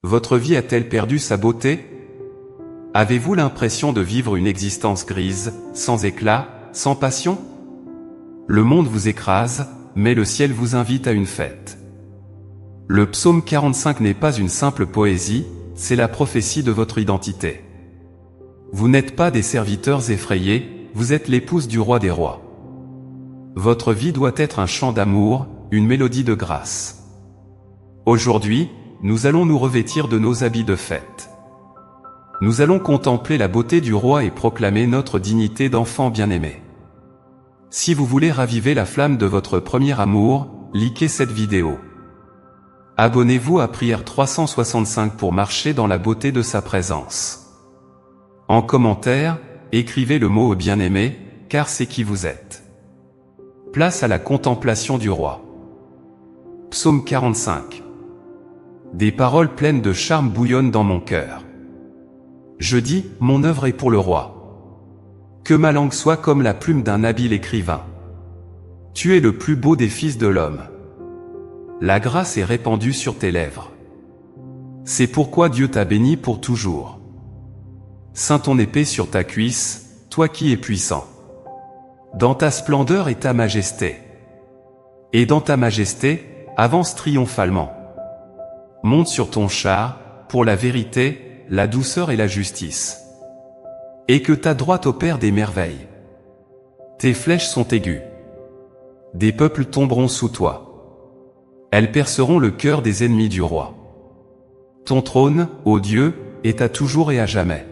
Votre vie a-t-elle perdu sa beauté? Avez-vous l'impression de vivre une existence grise, sans éclat, sans passion? Le monde vous écrase, mais le ciel vous invite à une fête. Le psaume 45 n'est pas une simple poésie, c'est la prophétie de votre identité. Vous n'êtes pas des serviteurs effrayés, vous êtes l'épouse du roi des rois. Votre vie doit être un chant d'amour, une mélodie de grâce. Aujourd'hui, nous allons nous revêtir de nos habits de fête. Nous allons contempler la beauté du roi et proclamer notre dignité d'enfant bien-aimé. Si vous voulez raviver la flamme de votre premier amour, likez cette vidéo. Abonnez-vous à Prière 365 pour marcher dans la beauté de sa présence. En commentaire, écrivez le mot bien-aimé, car c'est qui vous êtes. Place à la contemplation du roi. Psaume 45. Des paroles pleines de charme bouillonnent dans mon cœur. Je dis, mon œuvre est pour le roi. Que ma langue soit comme la plume d'un habile écrivain. Tu es le plus beau des fils de l'homme. La grâce est répandue sur tes lèvres. C'est pourquoi Dieu t'a béni pour toujours. Ceins ton épée sur ta cuisse, toi qui es puissant. Dans ta splendeur est ta majesté. Et dans ta majesté, avance triomphalement. Monte sur ton char, pour la vérité, la douceur et la justice. Et que ta droite opère des merveilles. Tes flèches sont aiguës. Des peuples tomberont sous toi. Elles perceront le cœur des ennemis du roi. Ton trône, ô Dieu, est à toujours et à jamais.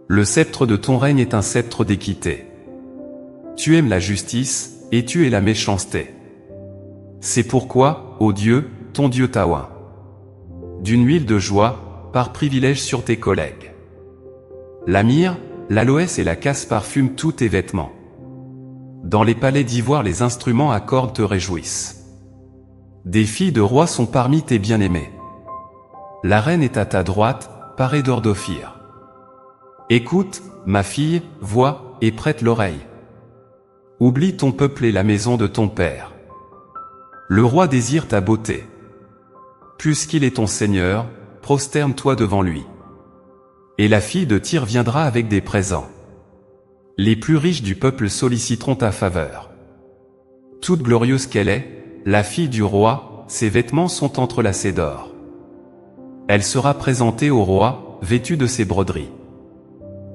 Le sceptre de ton règne est un sceptre d'équité. Tu aimes la justice, et tu es la méchanceté. C'est pourquoi, ô Dieu, ton Dieu t'a oint d'une huile de joie, par privilège sur tes collègues. La myrrhe, l'aloès et la casse parfument tous tes vêtements. Dans les palais d'ivoire les instruments à cordes te réjouissent. Des filles de rois sont parmi tes bien-aimés. La reine est à ta droite, parée d'or d'Ophir. Écoute, ma fille, vois, et prête l'oreille. Oublie ton peuple et la maison de ton père. Le roi désire ta beauté. Puisqu'il est ton Seigneur, prosterne-toi devant lui. Et la fille de Tyr viendra avec des présents. Les plus riches du peuple solliciteront ta faveur. Toute glorieuse qu'elle est, la fille du roi, ses vêtements sont entrelacés d'or. Elle sera présentée au roi, vêtue de ses broderies.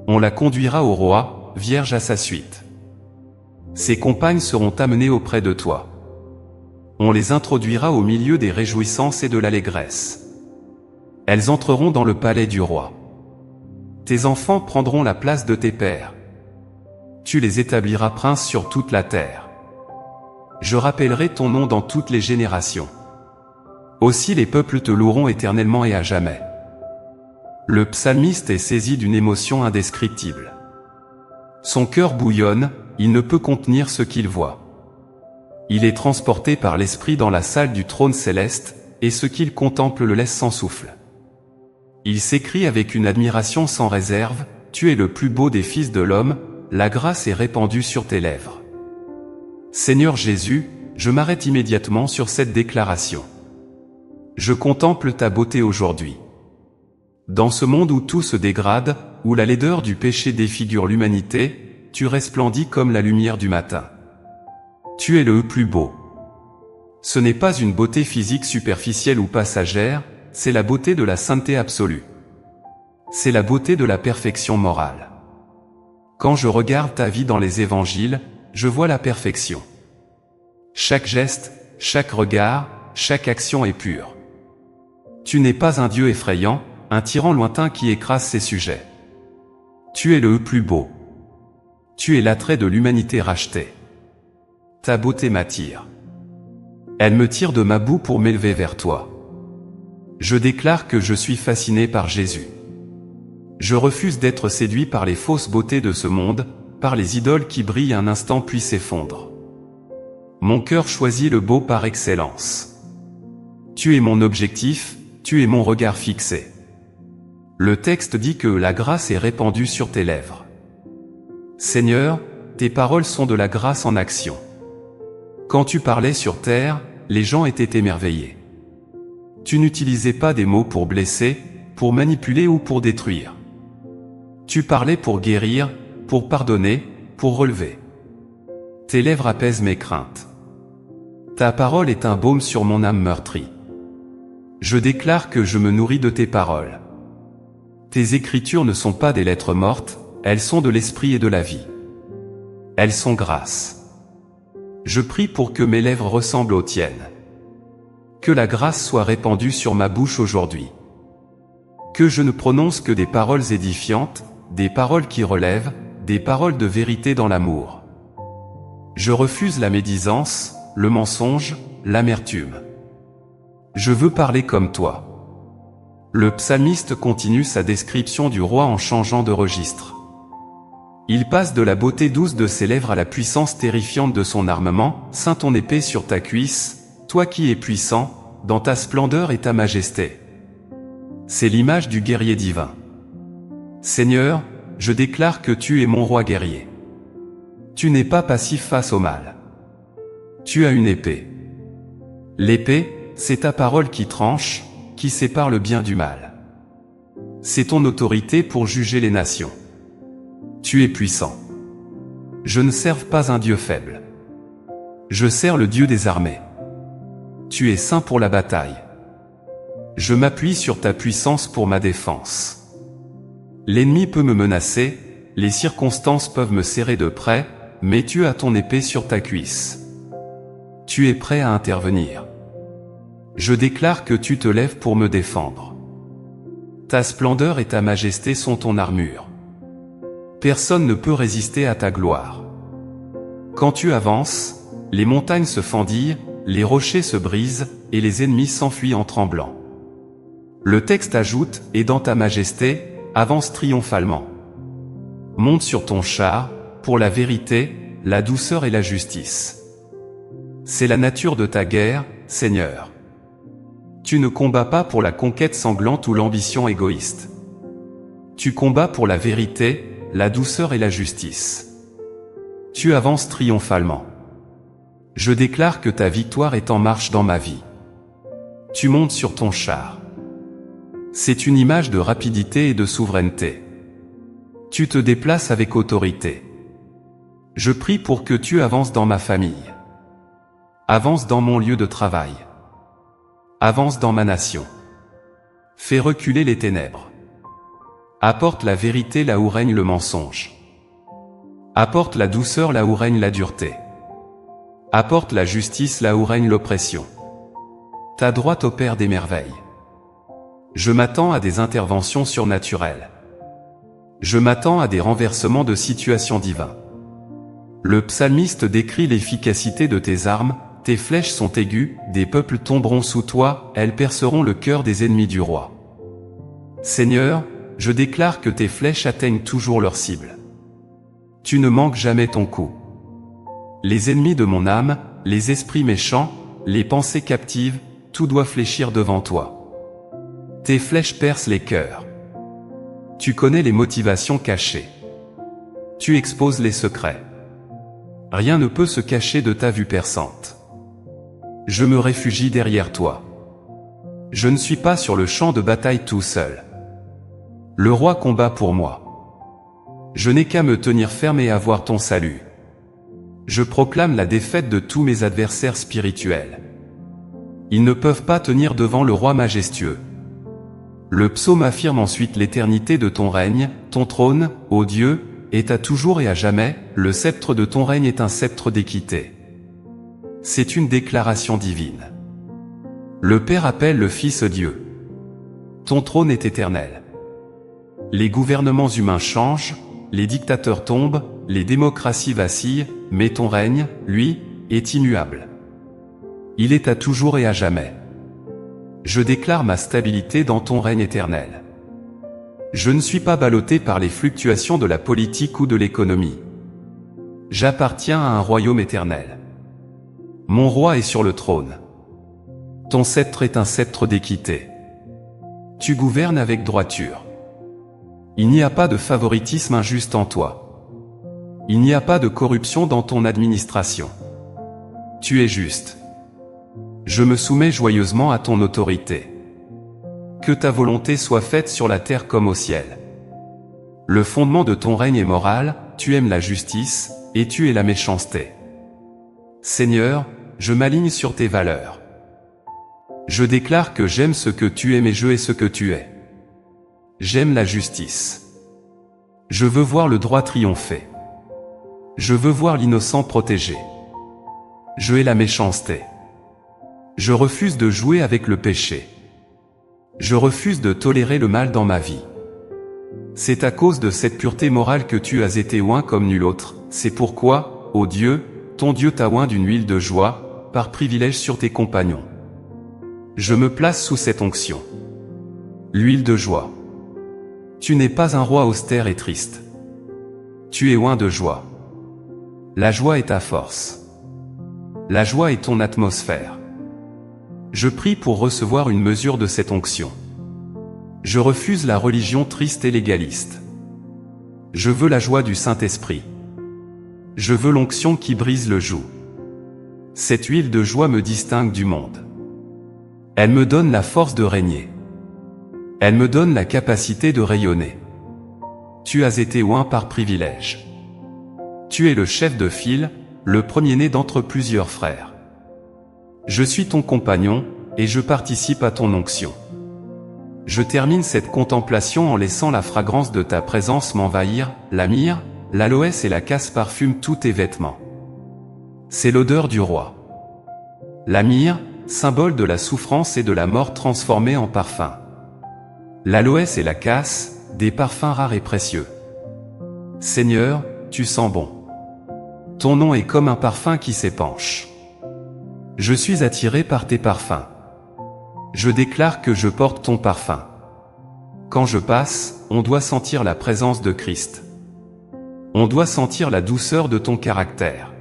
On la conduira au roi, vierge à sa suite. Ses compagnes seront amenées auprès de toi. On les introduira au milieu des réjouissances et de l'allégresse. Elles entreront dans le palais du roi. Tes enfants prendront la place de tes pères. Tu les établiras princes sur toute la terre. Je rappellerai ton nom dans toutes les générations. Aussi les peuples te loueront éternellement et à jamais. Le psalmiste est saisi d'une émotion indescriptible. Son cœur bouillonne, il ne peut contenir ce qu'il voit. Il est transporté par l'esprit dans la salle du trône céleste, et ce qu'il contemple le laisse sans souffle. Il s'écrie avec une admiration sans réserve, « Tu es le plus beau des fils de l'homme, la grâce est répandue sur tes lèvres. » Seigneur Jésus, je m'arrête immédiatement sur cette déclaration. Je contemple ta beauté aujourd'hui. Dans ce monde où tout se dégrade, où la laideur du péché défigure l'humanité, tu resplendis comme la lumière du matin. Tu es le plus beau. Ce n'est pas une beauté physique superficielle ou passagère, c'est la beauté de la sainteté absolue. C'est la beauté de la perfection morale. Quand je regarde ta vie dans les évangiles, je vois la perfection. Chaque geste, chaque regard, chaque action est pure. Tu n'es pas un Dieu effrayant, un tyran lointain qui écrase ses sujets. Tu es le plus beau. Tu es l'attrait de l'humanité rachetée. Ta beauté m'attire. Elle me tire de ma boue pour m'élever vers toi. Je déclare que je suis fasciné par Jésus. Je refuse d'être séduit par les fausses beautés de ce monde, par les idoles qui brillent un instant puis s'effondrent. Mon cœur choisit le beau par excellence. Tu es mon objectif, tu es mon regard fixé. Le texte dit que la grâce est répandue sur tes lèvres. Seigneur, tes paroles sont de la grâce en action. Quand tu parlais sur terre, les gens étaient émerveillés. Tu n'utilisais pas des mots pour blesser, pour manipuler ou pour détruire. Tu parlais pour guérir, pour pardonner, pour relever. Tes lèvres apaisent mes craintes. Ta parole est un baume sur mon âme meurtrie. Je déclare que je me nourris de tes paroles. Tes écritures ne sont pas des lettres mortes, elles sont de l'esprit et de la vie. Elles sont grâce. Je prie pour que mes lèvres ressemblent aux tiennes. Que la grâce soit répandue sur ma bouche aujourd'hui. Que je ne prononce que des paroles édifiantes, des paroles qui relèvent, des paroles de vérité dans l'amour. Je refuse la médisance, le mensonge, l'amertume. Je veux parler comme toi. Le psalmiste continue sa description du roi en changeant de registre. Il passe de la beauté douce de ses lèvres à la puissance terrifiante de son armement. Ceins ton épée sur ta cuisse, toi qui es puissant, dans ta splendeur et ta majesté. C'est l'image du guerrier divin. Seigneur, je déclare que tu es mon roi guerrier. Tu n'es pas passif face au mal. Tu as une épée. L'épée, c'est ta parole qui tranche, qui sépare le bien du mal. C'est ton autorité pour juger les nations. Tu es puissant. Je ne sers pas un Dieu faible. Je sers le Dieu des armées. Tu es saint pour la bataille. Je m'appuie sur ta puissance pour ma défense. L'ennemi peut me menacer, les circonstances peuvent me serrer de près, mais tu as ton épée sur ta cuisse. Tu es prêt à intervenir. Je déclare que tu te lèves pour me défendre. Ta splendeur et ta majesté sont ton armure. Personne ne peut résister à ta gloire. Quand tu avances, les montagnes se fendillent, les rochers se brisent, et les ennemis s'enfuient en tremblant. Le texte ajoute, et dans ta majesté, avance triomphalement. Monte sur ton char, pour la vérité, la douceur et la justice. C'est la nature de ta guerre, Seigneur. Tu ne combats pas pour la conquête sanglante ou l'ambition égoïste. Tu combats pour la vérité, la douceur et la justice. Tu avances triomphalement. Je déclare que ta victoire est en marche dans ma vie. Tu montes sur ton char. C'est une image de rapidité et de souveraineté. Tu te déplaces avec autorité. Je prie pour que tu avances dans ma famille. Avance dans mon lieu de travail. Avance dans ma nation. Fais reculer les ténèbres. Apporte la vérité là où règne le mensonge. Apporte la douceur là où règne la dureté. Apporte la justice là où règne l'oppression. Ta droite opère des merveilles. Je m'attends à des interventions surnaturelles. Je m'attends à des renversements de situations divins. Le psalmiste décrit l'efficacité de tes armes, tes flèches sont aiguës, des peuples tomberont sous toi, elles perceront le cœur des ennemis du roi. Seigneur, je déclare que tes flèches atteignent toujours leur cible. Tu ne manques jamais ton coup. Les ennemis de mon âme, les esprits méchants, les pensées captives, tout doit fléchir devant toi. Tes flèches percent les cœurs. Tu connais les motivations cachées. Tu exposes les secrets. Rien ne peut se cacher de ta vue perçante. Je me réfugie derrière toi. Je ne suis pas sur le champ de bataille tout seul. Le roi combat pour moi. Je n'ai qu'à me tenir ferme et avoir ton salut. Je proclame la défaite de tous mes adversaires spirituels. Ils ne peuvent pas tenir devant le roi majestueux. Le psaume affirme ensuite l'éternité de ton règne, ton trône, ô Dieu, est à toujours et à jamais, le sceptre de ton règne est un sceptre d'équité. C'est une déclaration divine. Le Père appelle le Fils Dieu. Ton trône est éternel. Les gouvernements humains changent, les dictateurs tombent, les démocraties vacillent, mais ton règne, lui, est immuable. Il est à toujours et à jamais. Je déclare ma stabilité dans ton règne éternel. Je ne suis pas ballotté par les fluctuations de la politique ou de l'économie. J'appartiens à un royaume éternel. Mon roi est sur le trône. Ton sceptre est un sceptre d'équité. Tu gouvernes avec droiture. Il n'y a pas de favoritisme injuste en toi. Il n'y a pas de corruption dans ton administration. Tu es juste. Je me soumets joyeusement à ton autorité. Que ta volonté soit faite sur la terre comme au ciel. Le fondement de ton règne est moral, tu aimes la justice, et tu es la méchanceté. Seigneur, je m'aligne sur tes valeurs. Je déclare que j'aime ce que tu aimes et je hais ce que tu es. J'aime la justice. Je veux voir le droit triompher. Je veux voir l'innocent protégé. Je hais la méchanceté. Je refuse de jouer avec le péché. Je refuse de tolérer le mal dans ma vie. C'est à cause de cette pureté morale que tu as été oint comme nul autre. C'est pourquoi, ô Dieu, ton Dieu t'a oint d'une huile de joie, par privilège sur tes compagnons. Je me place sous cette onction. L'huile de joie. Tu n'es pas un roi austère et triste. Tu es oint de joie. La joie est ta force. La joie est ton atmosphère. Je prie pour recevoir une mesure de cette onction. Je refuse la religion triste et légaliste. Je veux la joie du Saint-Esprit. Je veux l'onction qui brise le joug. Cette huile de joie me distingue du monde. Elle me donne la force de régner. Elle me donne la capacité de rayonner. Tu as été oint par privilège. Tu es le chef de file, le premier-né d'entre plusieurs frères. Je suis ton compagnon, et je participe à ton onction. Je termine cette contemplation en laissant la fragrance de ta présence m'envahir, la myrrhe, l'aloès et la casse parfument tous tes vêtements. C'est l'odeur du roi. La myrrhe, symbole de la souffrance et de la mort transformée en parfum. L'aloès et la casse, des parfums rares et précieux. Seigneur, tu sens bon. Ton nom est comme un parfum qui s'épanche. Je suis attiré par tes parfums. Je déclare que je porte ton parfum. Quand je passe, on doit sentir la présence de Christ. On doit sentir la douceur de ton caractère.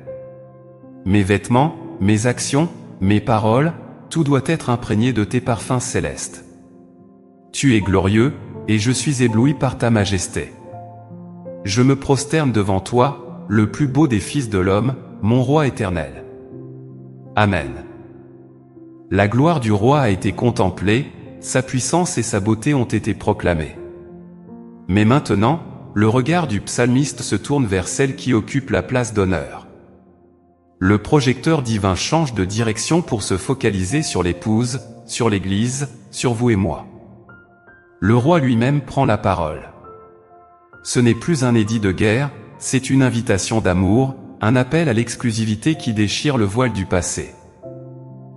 Mes vêtements, mes actions, mes paroles, tout doit être imprégné de tes parfums célestes. Tu es glorieux, et je suis ébloui par ta majesté. Je me prosterne devant toi, le plus beau des fils de l'homme, mon roi éternel. Amen. La gloire du roi a été contemplée, sa puissance et sa beauté ont été proclamées. Mais maintenant, le regard du psalmiste se tourne vers celle qui occupe la place d'honneur. Le projecteur divin change de direction pour se focaliser sur l'épouse, sur l'Église, sur vous et moi. Le roi lui-même prend la parole. Ce n'est plus un édit de guerre, c'est une invitation d'amour, un appel à l'exclusivité qui déchire le voile du passé.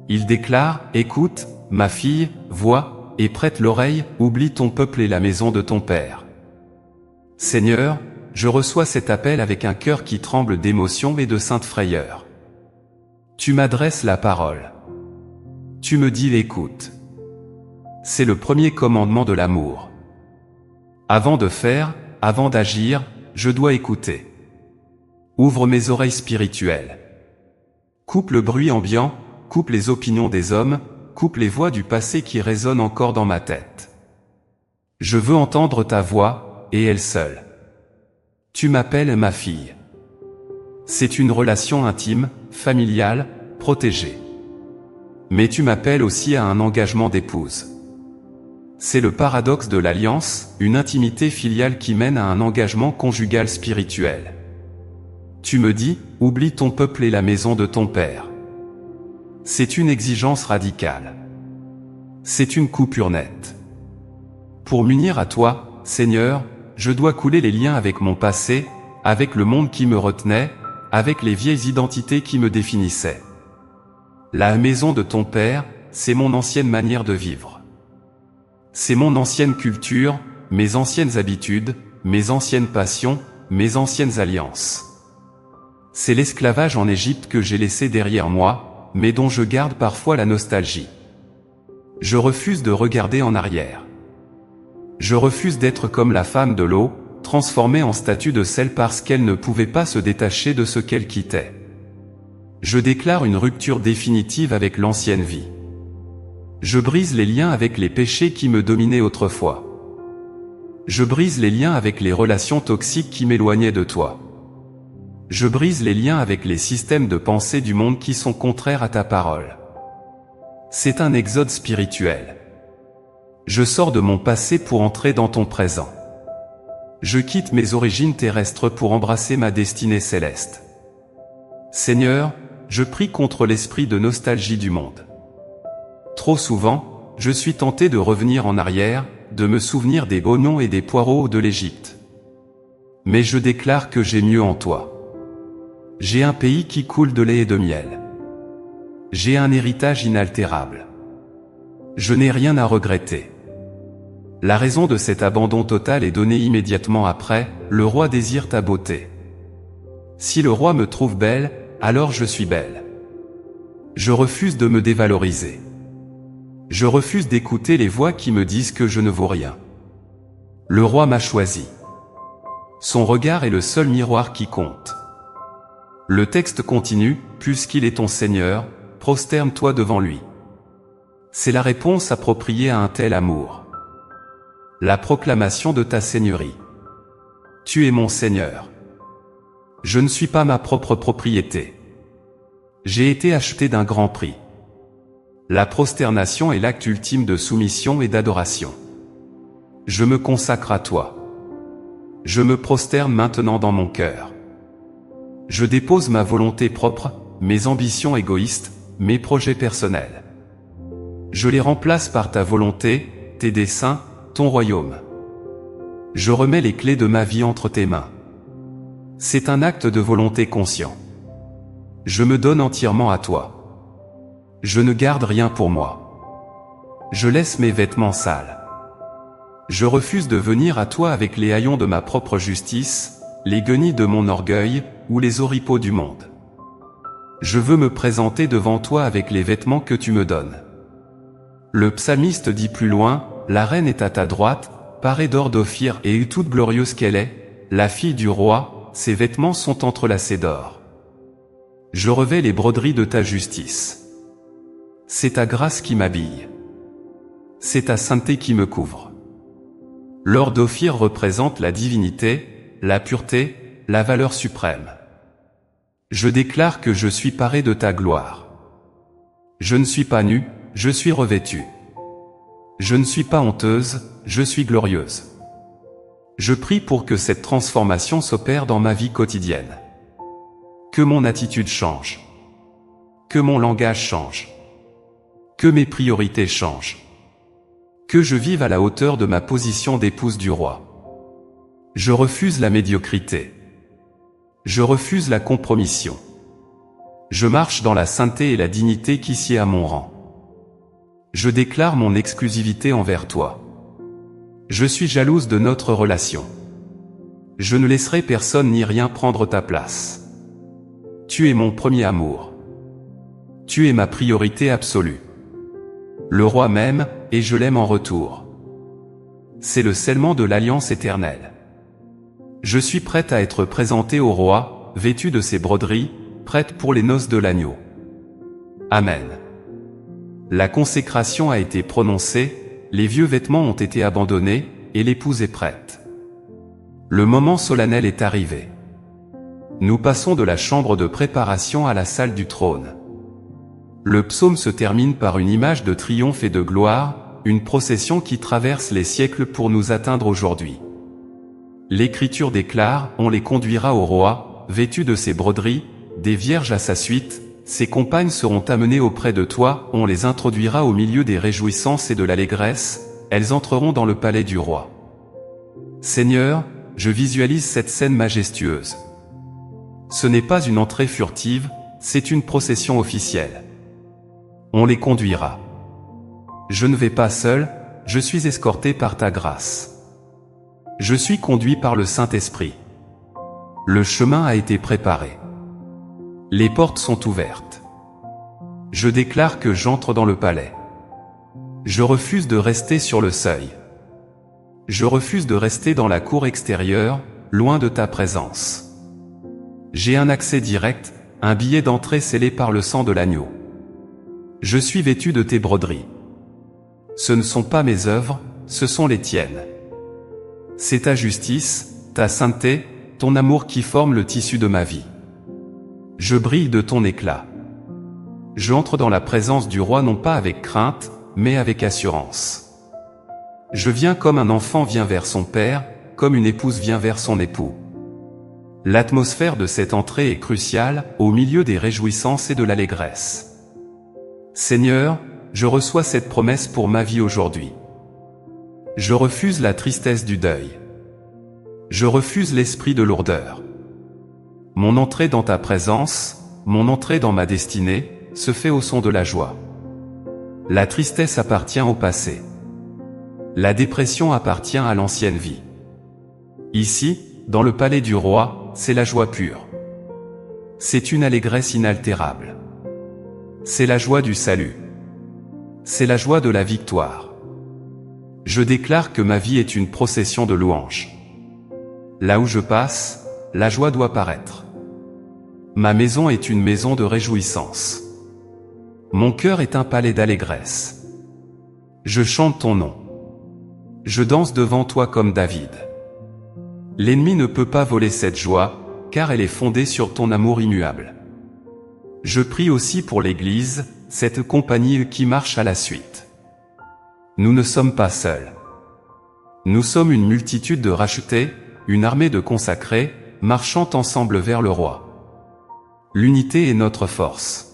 Il déclare, « Écoute, ma fille, vois, et prête l'oreille, oublie ton peuple et la maison de ton père. » Seigneur, je reçois cet appel avec un cœur qui tremble d'émotion et de sainte frayeur. Tu m'adresses la parole. Tu me dis l'écoute. C'est le premier commandement de l'amour. Avant de faire, avant d'agir, je dois écouter. Ouvre mes oreilles spirituelles. Coupe le bruit ambiant, coupe les opinions des hommes, coupe les voix du passé qui résonnent encore dans ma tête. Je veux entendre ta voix, et elle seule. Tu m'appelles ma fille. C'est une relation intime, familiale, protégée. Mais tu m'appelles aussi à un engagement d'épouse. C'est le paradoxe de l'alliance, une intimité filiale qui mène à un engagement conjugal spirituel. Tu me dis, oublie ton peuple et la maison de ton père. C'est une exigence radicale. C'est une coupure nette. Pour m'unir à toi, Seigneur, je dois couler les liens avec mon passé, avec le monde qui me retenait, avec les vieilles identités qui me définissaient. La maison de ton père, c'est mon ancienne manière de vivre. C'est mon ancienne culture, mes anciennes habitudes, mes anciennes passions, mes anciennes alliances. C'est l'esclavage en Égypte que j'ai laissé derrière moi, mais dont je garde parfois la nostalgie. Je refuse de regarder en arrière. Je refuse d'être comme la femme de l'eau, transformée en statue de sel parce qu'elle ne pouvait pas se détacher de ce qu'elle quittait. Je déclare une rupture définitive avec l'ancienne vie. Je brise les liens avec les péchés qui me dominaient autrefois. Je brise les liens avec les relations toxiques qui m'éloignaient de toi. Je brise les liens avec les systèmes de pensée du monde qui sont contraires à ta parole. C'est un exode spirituel. Je sors de mon passé pour entrer dans ton présent. Je quitte mes origines terrestres pour embrasser ma destinée céleste. Seigneur, je prie contre l'esprit de nostalgie du monde. Trop souvent, je suis tenté de revenir en arrière, de me souvenir des oignons et des poireaux de l'Égypte. Mais je déclare que j'ai mieux en toi. J'ai un pays qui coule de lait et de miel. J'ai un héritage inaltérable. Je n'ai rien à regretter. La raison de cet abandon total est donnée immédiatement après, le roi désire ta beauté. Si le roi me trouve belle, alors je suis belle. Je refuse de me dévaloriser. Je refuse d'écouter les voix qui me disent que je ne vaux rien. Le roi m'a choisi. Son regard est le seul miroir qui compte. Le texte continue, puisqu'il est ton Seigneur, prosterne-toi devant lui. C'est la réponse appropriée à un tel amour. La proclamation de ta seigneurie. Tu es mon Seigneur. Je ne suis pas ma propre propriété. J'ai été acheté d'un grand prix. La prosternation est l'acte ultime de soumission et d'adoration. Je me consacre à toi. Je me prosterne maintenant dans mon cœur. Je dépose ma volonté propre, mes ambitions égoïstes, mes projets personnels. Je les remplace par ta volonté, tes desseins, ton royaume. Je remets les clés de ma vie entre tes mains. C'est un acte de volonté conscient. Je me donne entièrement à toi. Je ne garde rien pour moi. Je laisse mes vêtements sales. Je refuse de venir à toi avec les haillons de ma propre justice, les guenilles de mon orgueil, ou les oripeaux du monde. Je veux me présenter devant toi avec les vêtements que tu me donnes. Le psalmiste dit plus loin, la reine est à ta droite, parée d'or d'Ophir et toute glorieuse qu'elle est, la fille du roi, ses vêtements sont entrelacés d'or. Je revais les broderies de ta justice. C'est ta grâce qui m'habille. C'est ta sainteté qui me couvre. L'or d'Ophir représente la divinité, la pureté, la valeur suprême. Je déclare que je suis paré de ta gloire. Je ne suis pas nu, je suis revêtu. Je ne suis pas honteuse, je suis glorieuse. Je prie pour que cette transformation s'opère dans ma vie quotidienne. Que mon attitude change. Que mon langage change. Que mes priorités changent. Que je vive à la hauteur de ma position d'épouse du roi. Je refuse la médiocrité. Je refuse la compromission. Je marche dans la sainteté et la dignité qui sied à mon rang. Je déclare mon exclusivité envers toi. Je suis jalouse de notre relation. Je ne laisserai personne ni rien prendre ta place. Tu es mon premier amour. Tu es ma priorité absolue. Le roi m'aime, et je l'aime en retour. C'est le scellement de l'alliance éternelle. Je suis prête à être présentée au roi, vêtue de ses broderies, prête pour les noces de l'agneau. Amen. La consécration a été prononcée, les vieux vêtements ont été abandonnés, et l'épouse est prête. Le moment solennel est arrivé. Nous passons de la chambre de préparation à la salle du trône. Le psaume se termine par une image de triomphe et de gloire, une procession qui traverse les siècles pour nous atteindre aujourd'hui. L'Écriture déclare, on les conduira au roi, vêtus de ses broderies, des vierges à sa suite, ses compagnes seront amenées auprès de toi, on les introduira au milieu des réjouissances et de l'allégresse, elles entreront dans le palais du roi. Seigneur, je visualise cette scène majestueuse. Ce n'est pas une entrée furtive, c'est une procession officielle. On les conduira. Je ne vais pas seul, je suis escorté par ta grâce. Je suis conduit par le Saint-Esprit. Le chemin a été préparé. Les portes sont ouvertes. Je déclare que j'entre dans le palais. Je refuse de rester sur le seuil. Je refuse de rester dans la cour extérieure, loin de ta présence. J'ai un accès direct, un billet d'entrée scellé par le sang de l'agneau. Je suis vêtu de tes broderies. Ce ne sont pas mes œuvres, ce sont les tiennes. C'est ta justice, ta sainteté, ton amour qui forment le tissu de ma vie. Je brille de ton éclat. Je entre dans la présence du roi non pas avec crainte, mais avec assurance. Je viens comme un enfant vient vers son père, comme une épouse vient vers son époux. L'atmosphère de cette entrée est cruciale, au milieu des réjouissances et de l'allégresse. Seigneur, je reçois cette promesse pour ma vie aujourd'hui. Je refuse la tristesse du deuil. Je refuse l'esprit de lourdeur. Mon entrée dans ta présence, mon entrée dans ma destinée, se fait au son de la joie. La tristesse appartient au passé. La dépression appartient à l'ancienne vie. Ici, dans le palais du roi, c'est la joie pure. C'est une allégresse inaltérable. C'est la joie du salut. C'est la joie de la victoire. Je déclare que ma vie est une procession de louanges. Là où je passe, la joie doit paraître. Ma maison est une maison de réjouissance. Mon cœur est un palais d'allégresse. Je chante ton nom. Je danse devant toi comme David. L'ennemi ne peut pas voler cette joie, car elle est fondée sur ton amour immuable. Je prie aussi pour l'Église, cette compagnie qui marche à la suite. Nous ne sommes pas seuls. Nous sommes une multitude de rachetés, une armée de consacrés, marchant ensemble vers le roi. L'unité est notre force.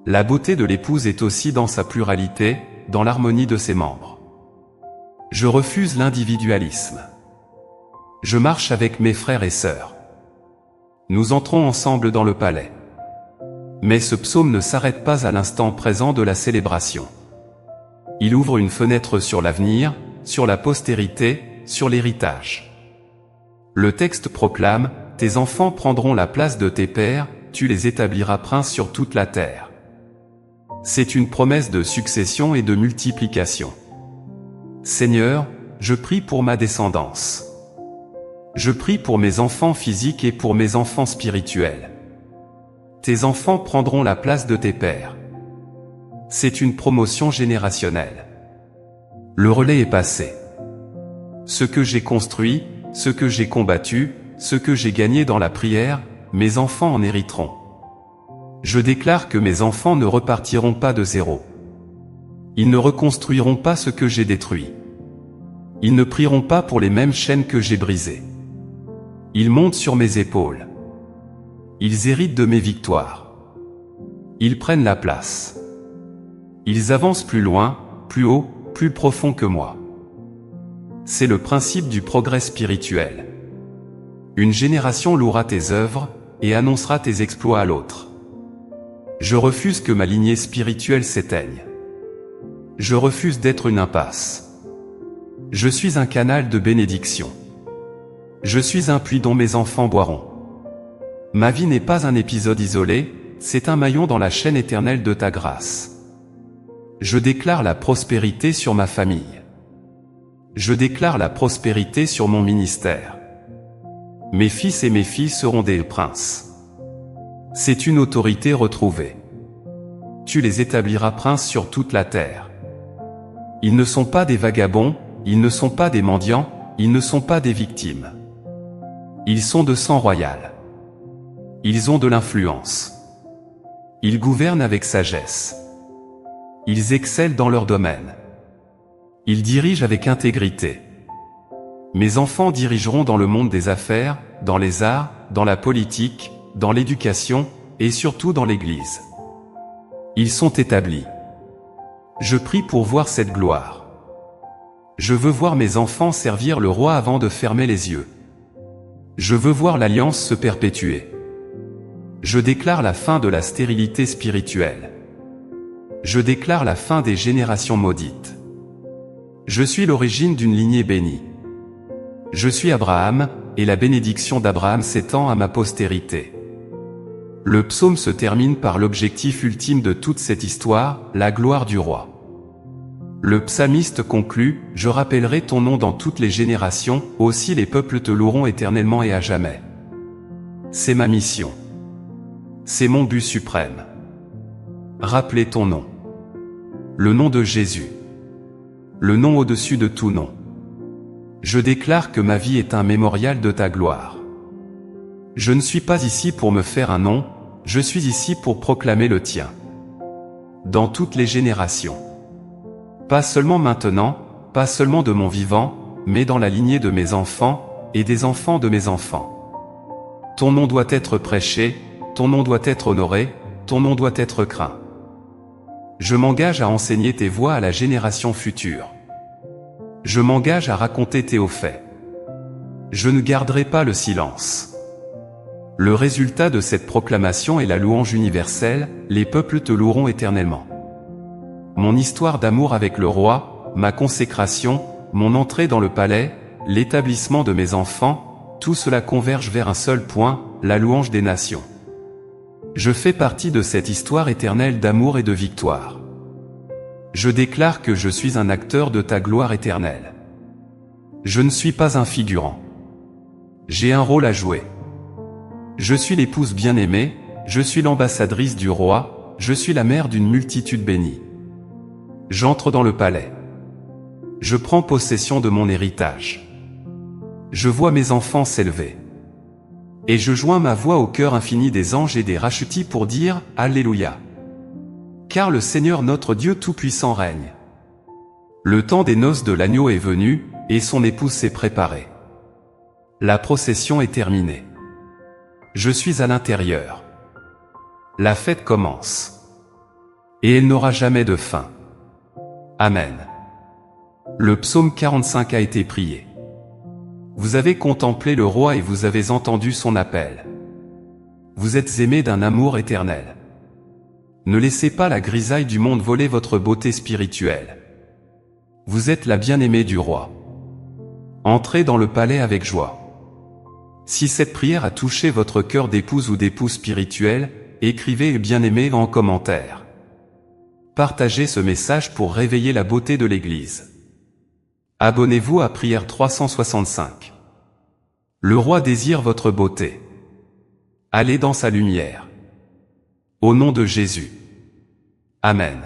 La beauté de l'épouse est aussi dans sa pluralité, dans l'harmonie de ses membres. Je refuse l'individualisme. Je marche avec mes frères et sœurs. Nous entrons ensemble dans le palais. Mais ce psaume ne s'arrête pas à l'instant présent de la célébration. Il ouvre une fenêtre sur l'avenir, sur la postérité, sur l'héritage. Le texte proclame, « Tes enfants prendront la place de tes pères, tu les établiras princes sur toute la terre. » C'est une promesse de succession et de multiplication. Seigneur, je prie pour ma descendance. Je prie pour mes enfants physiques et pour mes enfants spirituels. Tes enfants prendront la place de tes pères. C'est une promotion générationnelle. Le relais est passé. Ce que j'ai construit, ce que j'ai combattu, ce que j'ai gagné dans la prière, mes enfants en hériteront. Je déclare que mes enfants ne repartiront pas de zéro. Ils ne reconstruiront pas ce que j'ai détruit. Ils ne prieront pas pour les mêmes chaînes que j'ai brisées. Ils montent sur mes épaules. Ils héritent de mes victoires. Ils prennent la place. Ils avancent plus loin, plus haut, plus profond que moi. C'est le principe du progrès spirituel. Une génération louera tes œuvres, et annoncera tes exploits à l'autre. Je refuse que ma lignée spirituelle s'éteigne. Je refuse d'être une impasse. Je suis un canal de bénédiction. Je suis un puits dont mes enfants boiront. Ma vie n'est pas un épisode isolé, c'est un maillon dans la chaîne éternelle de ta grâce. Je déclare la prospérité sur ma famille. Je déclare la prospérité sur mon ministère. Mes fils et mes filles seront des princes. C'est une autorité retrouvée. Tu les établiras princes sur toute la terre. Ils ne sont pas des vagabonds, ils ne sont pas des mendiants, ils ne sont pas des victimes. Ils sont de sang royal. Ils ont de l'influence. Ils gouvernent avec sagesse. Ils excellent dans leur domaine. Ils dirigent avec intégrité. Mes enfants dirigeront dans le monde des affaires, dans les arts, dans la politique, dans l'éducation, et surtout dans l'Église. Ils sont établis. Je prie pour voir cette gloire. Je veux voir mes enfants servir le roi avant de fermer les yeux. Je veux voir l'alliance se perpétuer. Je déclare la fin de la stérilité spirituelle. Je déclare la fin des générations maudites. Je suis l'origine d'une lignée bénie. Je suis Abraham, et la bénédiction d'Abraham s'étend à ma postérité. Le psaume se termine par l'objectif ultime de toute cette histoire, la gloire du roi. Le psalmiste conclut, « Je rappellerai ton nom dans toutes les générations, aussi les peuples te loueront éternellement et à jamais. » C'est ma mission. C'est mon but suprême. Rappelez ton nom. Le nom de Jésus. Le nom au-dessus de tout nom. Je déclare que ma vie est un mémorial de ta gloire. Je ne suis pas ici pour me faire un nom, je suis ici pour proclamer le tien. dans toutes les générations. Pas seulement maintenant, pas seulement de mon vivant, mais dans la lignée de mes enfants, et des enfants de mes enfants. Ton nom doit être prêché, ton nom doit être honoré, ton nom doit être craint. Je m'engage à enseigner tes voies à la génération future. Je m'engage à raconter tes hauts faits. Je ne garderai pas le silence. Le résultat de cette proclamation est la louange universelle, les peuples te loueront éternellement. Mon histoire d'amour avec le roi, ma consécration, mon entrée dans le palais, l'établissement de mes enfants, tout cela converge vers un seul point, la louange des nations. Je fais partie de cette histoire éternelle d'amour et de victoire. Je déclare que je suis un acteur de ta gloire éternelle. Je ne suis pas un figurant. J'ai un rôle à jouer. Je suis l'épouse bien-aimée, je suis l'ambassadrice du roi, je suis la mère d'une multitude bénie. J'entre dans le palais. Je prends possession de mon héritage. Je vois mes enfants s'élever. Et je joins ma voix au cœur infini des anges et des rachetis pour dire « Alléluia ». Car le Seigneur notre Dieu Tout-Puissant règne. Le temps des noces de l'agneau est venu, et son épouse s'est préparée. La procession est terminée. Je suis à l'intérieur. La fête commence. Et elle n'aura jamais de fin. Amen. Le psaume 45 a été prié. Vous avez contemplé le roi et vous avez entendu son appel. Vous êtes aimés d'un amour éternel. Ne laissez pas la grisaille du monde voler votre beauté spirituelle. Vous êtes la bien-aimée du roi. Entrez dans le palais avec joie. Si cette prière a touché votre cœur d'épouse ou d'époux spirituel, écrivez « bien-aimé » en commentaire. Partagez ce message pour réveiller la beauté de l'Église. Abonnez-vous à Prière 365. Le roi désire votre beauté. Allez dans sa lumière. Au nom de Jésus. Amen.